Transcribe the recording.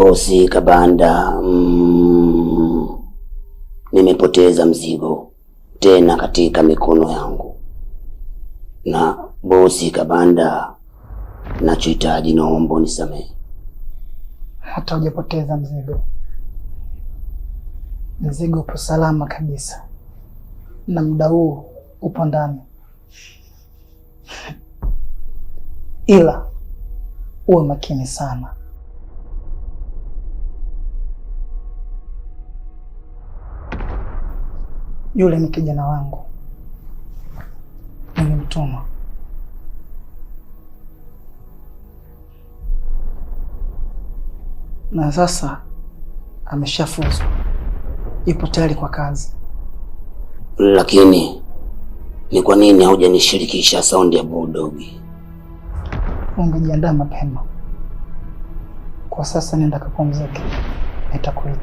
Bosi Kabanda, nimepoteza mzigo tena katika mikono yangu. Na Bosi Kabanda, nachohitaji naomba unisamehe. Hata hujapoteza mzigo. Mzigo upo salama kabisa. Na muda huu upo ndani. Ila uwe makini sana. Yule ni kijana wangu. Nilimtuma. Na sasa ameshafuzu. Ipo tayari kwa kazi. Lakini ni kwa nini haujanishirikisha saundi ya Bulldog? Ungejiandaa mapema. Kwa sasa nenda kapumzike. Nitakuita.